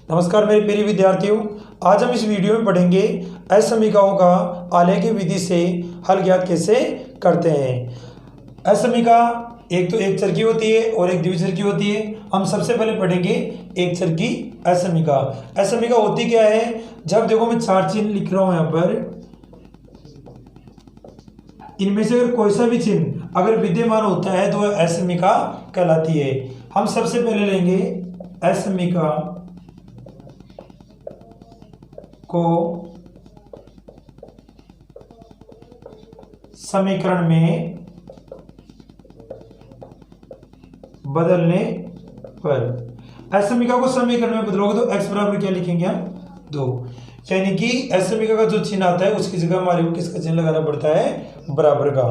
नमस्कार मेरे प्रिय विद्यार्थियों, आज हम इस वीडियो में पढ़ेंगे असमीकाओं का आलेखी विधि से हल ज्ञात कैसे करते हैं। असमीका एक तो एक चर की होती है और एक द्विचर की होती है। हम सबसे पहले पढ़ेंगे एक चर की असमीका। असमीका होती क्या है? जब देखो मैं चार चिन्ह लिख रहा हूं यहाँ पर, इनमें से अगर कोई सा भी चिन्ह अगर विद्यमान होता है तो वह असमीका कहलाती है। हम सबसे पहले लेंगे असमीका को समीकरण में बदलने पर, असमीका को समीकरण में बदलोगे तो x बराबर क्या लिखेंगे हम 2, यानी कि असमीका का जो चिन्ह आता है उसकी जगह हमारे को किसका चिन्ह लगाना पड़ता है? बराबर का।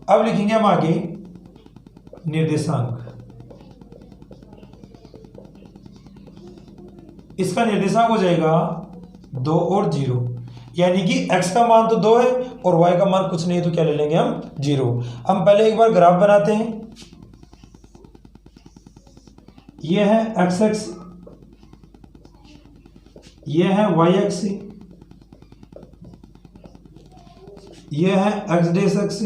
अब लिखेंगे हम आगे निर्देशांक। इसका निर्देशांक हो जाएगा 2 और 0, यानी कि x का मान तो 2 है और y का मान कुछ नहीं है तो क्या ले लेंगे हम 0। हम पहले एक बार ग्राफ बनाते हैं। यह है x एक्स, यह है y एक्स, यह है x डैश एक्स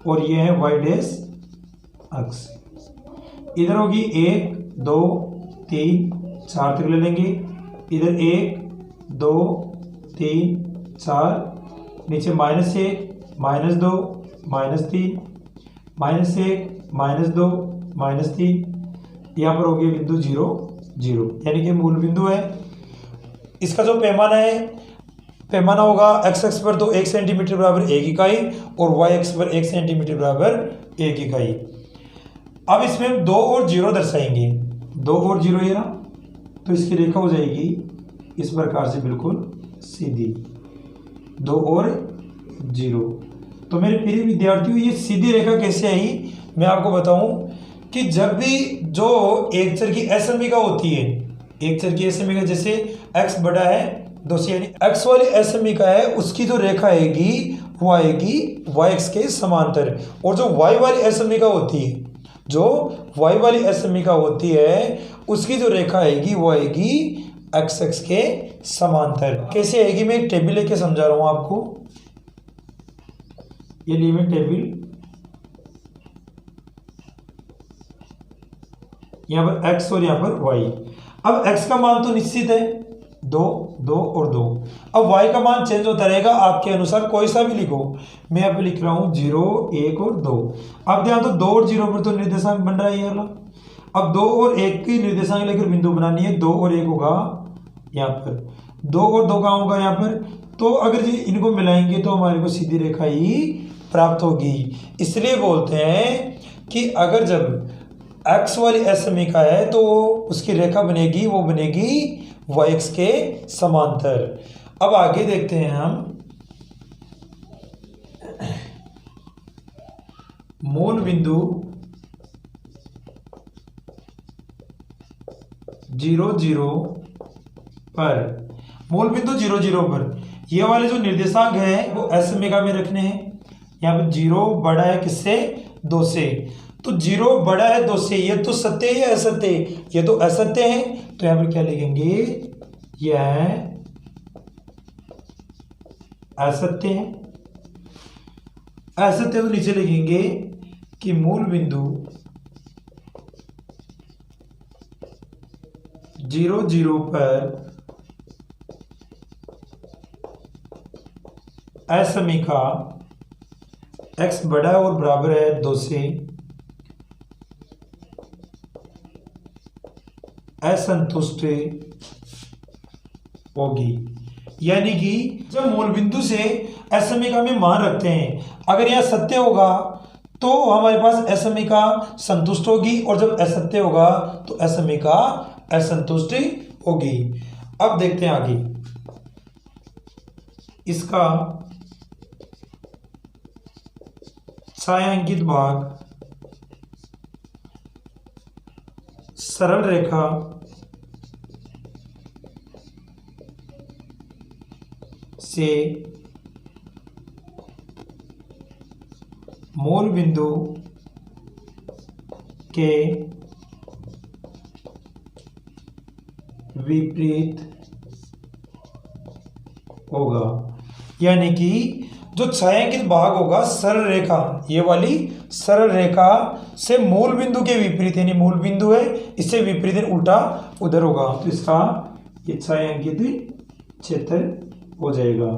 और यह है y डैश एक्स। इधर होगी 1 2 3 4 तक ले लेंगे। इधर 1 2 3 4, नीचे -1 -2 -3 -1 -2 -3, यहाँ पर हो गया बिंदु 0 0, यानी कि मूल बिंदु है। इसका जो पैमाना होगा x अक्ष पर तो 1 सेंटीमीटर बराबर 1 इकाई और y अक्ष पर 1 सेंटीमीटर बराबर 1 इकाई। अब इसमें हम 2 और 0 दर्शाएंगे। 2 और 0 ये ना, तो इसकी रेखा हो जाएगी इस प्रकार से बिल्कुल सीधी, 2 और 0। तो मेरे प्रिय विद्यार्थियों, ये सीधी रेखा कैसे आई मैं आपको बताऊं कि जब भी जो एक चर की असमीका होती है, एक चर की असमीका जैसे x बड़ा है 2 से, यानी x वाली असमीका है उसकी जो रेखा आएगी वो आएगी y एक्स के समांतर, और जो y वाली असमीका होती है, जो y वाली असमीका होती है उसकी जो रेखा आएगी वो आएगी x एक्स के समांतर। कैसे आएगी मैं एक टेबल लेके समझा रहा हूं आपको। ये ली मैं टेबल, यहां पर x और यहां पर y। अब x का मान तो निश्चित है 2 2 और 2। अब y का मान चेंज होता रहेगा आपके अनुसार, कोई सा भी लिखो। मैं यहाँ पे लिख रहा हूं 0 1 और 2। अब ध्यान तो 2 और 0 पर तो निर्देशांक बन रहा है ये वाला। अब 2 और 1 की निर्देशांक लेकर बिंदु बनानी है। 2 और 1 होगा यहाँ पर, 2 और 2 कहाँ होगा यहाँ पर। तो अगर जी इनको मिलाएंगे तो हमारे को सीधी रेखा ही प्राप्त होगी। इसलिए बोलते हैं कि अगर जब x वाली असमीका है तो उसकी रेखा बनेगी, वो बनेगी y एक्स के समांतर। अब आगे देखते हैं हम मूल बिंदु 0 0 पर, मूल बिंदु 0 0 पर ये वाले जो निर्देशांक है वो असमीका में रखने हैं। यहाँ पे 0 बड़ा है किससे? 2 से। तो 0 बड़ा है 2 से, ये तो सत्य है या असत्य है? ये तो असत्य है, तो यहाँ पर क्या लिखेंगे? यह असत्य है। असत्य तो नीचे लिखेंगे कि मूल बिंदु 0 0 पर असमीका x बड़ा और बराबर है 2 से असंतुष्ट होगी। यानी कि जब मूल बिंदु से असमीका में मान रखते हैं, अगर यह सत्य होगा तो हमारे पास असमीका संतुष्ट होगी, और जब असत्य होगा तो असमीका असंतुष्ट होगी। अब देखते हैं आगे इसका छायांकित भाग, सरल रेखा से मूल बिंदु के विपरीत होगा। यानी कि जो छायांकित भाग होगा सरल रेखा, ये वाली सरल रेखा से मूल बिंदु के विपरीत, यानी मूल बिंदु है इससे विपरीत उल्टा उधर होगा, तो इसका ये छायांकित क्षेत्र हो जाएगा।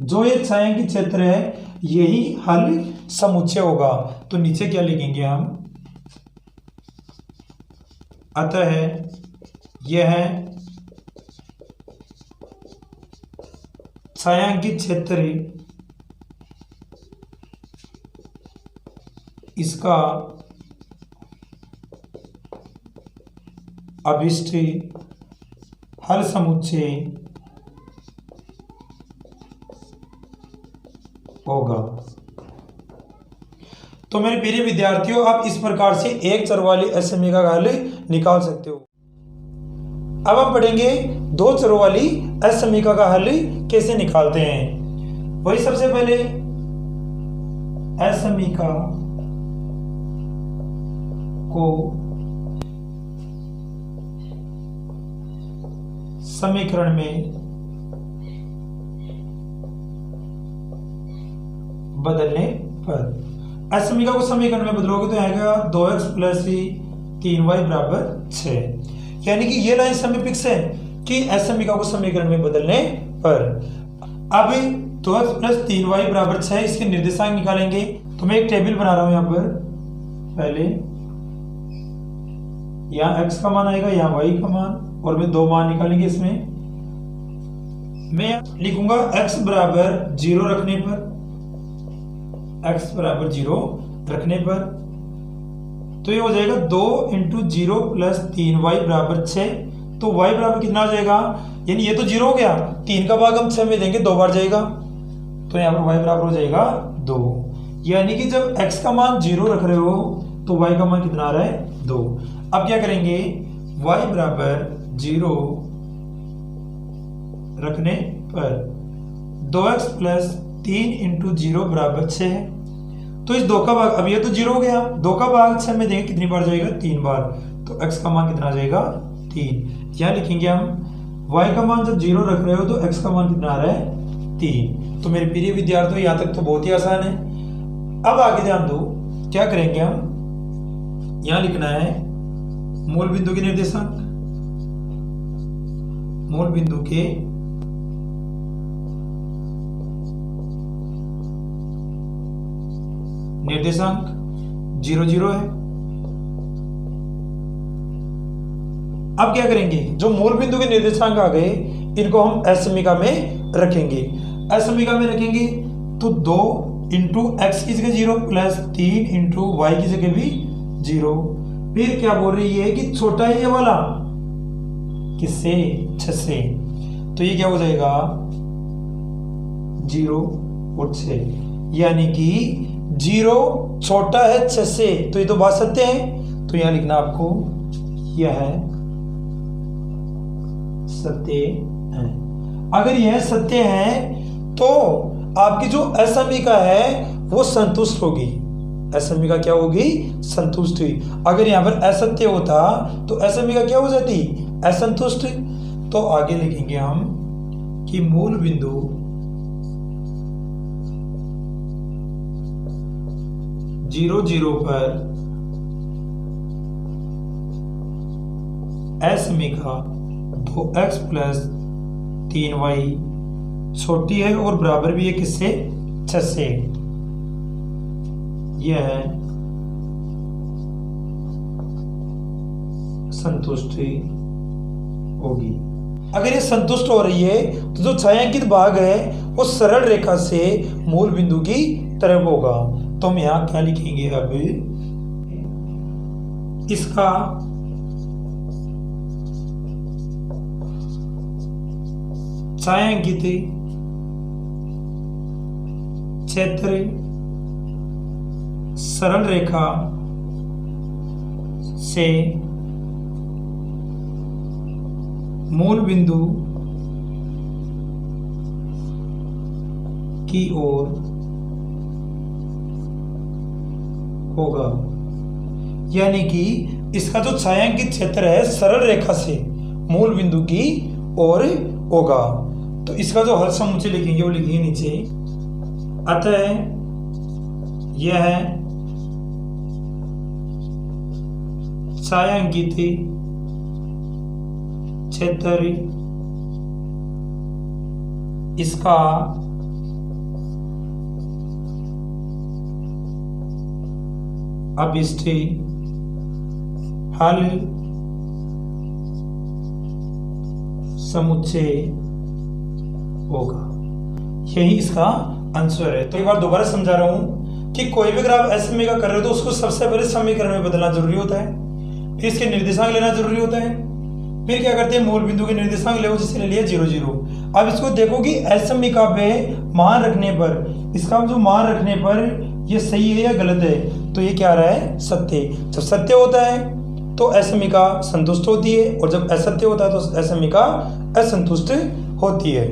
जो ये छायांकित क्षेत्र है यही हल समुच्चय होगा। तो नीचे क्या लिखेंगे हम, अतः यह छायांकित क्षेत्र इसका अभिष्ट हल समुच्चय होगा। तो मेरे प्रिय विद्यार्थियों, आप इस प्रकार से एक चर वाली असमीका का हल निकाल सकते हो। अब हम पढ़ेंगे दो चरों वाली असमीका का हल कैसे निकालते हैं। वही सबसे पहले असमीका को समीकरण में बदलने पर, असमीका को समीकरण में बदलोगे तो आएगा 2x प्लस 3y बराबर 6। यानी कि ये लाइन समीपिक है कि असमीका को समीकरण में बदलने पर। अब 2x प्लस 3y बराबर 6 इसके निर्देशांक निकालेंगे। तो मैं एक टेबल बना रहा हूं यहां पर। पहले यहां x का मान आएगा, यहां y का मान, और मैं दो मान निकालेंगे इसमें। मैं लिखूंगा x बराबर 0 रखने पर, x बराबर 0 रखने पर तो ये हो जाएगा 2 इंटू 0 प्लस 3y बराबर 6। तो y बराबर कितना हो जाएगा, यानी ये तो 0 हो गया, 3 का भाग हम 6 में देंगे 2 बार जाएगा, तो यहाँ पर y बराबर हो जाएगा 2। यानी कि जब x का मान 0 रख रहे हो तो y का मान कितना आ रहा है 2। अब क्या करेंगे, y बराबर 0 रखने पर 2x प्लस 3 इंटू 0 बराबर 6 है। तो इस 2 का भाग, अब ये तो 0 हो गया, 2 का भाग 6 में देंगे कितनी बार जाएगा, 3 बार, तो x का मान कितना आ जाएगा 3। क्या लिखेंगे हम, y का मान जब 0 रख रहे हो तो x का मान कितना आ रहा है 3। तो मेरे प्रिय विद्यार्थियों यहाँ तक तो बहुत ही आसान है। अब आगे ध्यान दो, क्या करेंगे हम, यहाँ लिखना है मूल बिंदु के निर्देशांक, मूल बिंदु के निर्देशांक 0 0 है। अब क्या करेंगे, जो मूल बिंदु के निर्देशांक आ गए इनको हम असमीका में रखेंगे। असमीका में रखेंगे तो 2 इंटू एक्स की जगह 0 प्लस 3 इंटू वाई की जगह भी 0। फिर क्या बोल रही है कि छोटा है ये वाला किससे, 6 से, तो ये क्या हो जाएगा 0 और 6, यानी कि 0 छोटा है 6 से, तो ये तो बात सत्य है। तो यहां लिखना आपको यह सत्य है। अगर यह सत्य है तो आपकी जो असमीका है वो संतुष्ट होगी। असमीका क्या होगी, संतुष्ट हुई। अगर यहां पर असत्य होता तो असमीका क्या हो जाती, असंतुष्ट। तो आगे लिखेंगे हम कि मूल बिंदु जीरो 0 पर असमीका 2x प्लस 3y छोटी है और बराबर भी है किससे, 6 से। यह संतुष्ट होगी। अगर ये संतुष्ट हो रही है तो जो छायांकित भाग है वो सरल रेखा से मूल बिंदु की तरफ होगा। तो हम यहां क्या लिखेंगे, अब इसका छायांकित क्षेत्र सरल रेखा से मूल बिंदु की ओर होगा। यानी कि इसका जो छायांकित क्षेत्र है सरल रेखा से मूल बिंदु की ओर होगा। तो इसका जो हल समुच्चय लिखेंगे वो लिखेंगे नीचे। अतः यह छायांकित क्षेत्र इसका अभिष्ट हल समुच्चय होगा। यही इसका आंसर है। तो एक बार दोबारा समझा रहा हूं कि कोई भी ग्राफ एसएमए का कर रहे हो तो उसको सबसे पहले समीकरण में बदलना जरूरी होता है, फिर इसके निर्देशांक लेना जरूरी होता है, फिर क्या करते हैं मूल बिंदु के निर्देशांक ले, जिससे ले लिया 0 0। अब इसको देखो कि एसएमए का पे मान रखने पर, इसका जो मान रखने पर ये सही है या गलत है, तो ये क्या आ रहा है सत्य। जब सत्य होता है तो एसएमए का संतुष्ट होती है, और जब असत्य होता है तो एसएमए का असंतुष्ट होती है।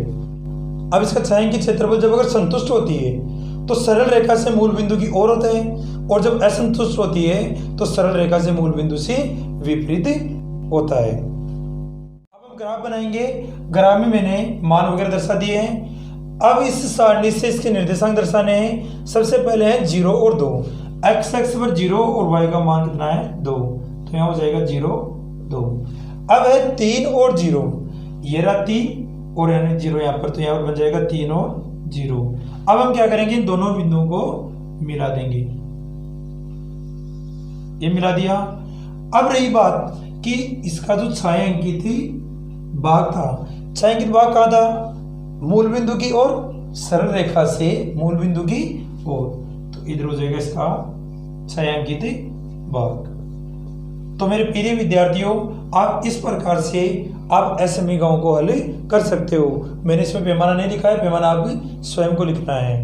अब इसका छायांकित क्षेत्रफल जब अगर संतुष्ट होती है तो सरल रेखा से मूल बिंदु की ओर होता है, और जब असंतुष्ट होती है तो सरल रेखा से मूल बिंदु से विपरीत होता है। अब हम ग्राफ बनाएंगे। ग्राफ में मैंने मान वगैरह दर्शा दिए हैं। अब इस सारणी से इसके निर्देशांक दर्शाने हैं। सबसे पहले है 0 और 2। एक्स एक्स पर 0 और वाई का मान कितना है 2, तो यहाँ हो जाएगा 0 2। अब है 3 और 0, ये रहा 3 और यानी 0 यहाँ पर, तो यहाँ पर बन जाएगा 3 और 0। अब हम क्या करेंगे, इन दोनों बिंदुओं को मिला देंगे, ये मिला दिया। अब रही बात कि इसका जो छायांकित भाग था, छायांकित भाग कहाँ था, मूल बिंदु की ओर, सरल रेखा से मूल बिंदु की ओर, तो इधर हो जाएगा इसका छायांकित भाग। तो मेरे प्रिय विद्यार्थियों, आप इस प्रकार से आप एसएमए गांव को हल कर सकते हो। मैंने इसमें पैमाना नहीं लिखा है, पैमाना आप स्वयं को लिखना है।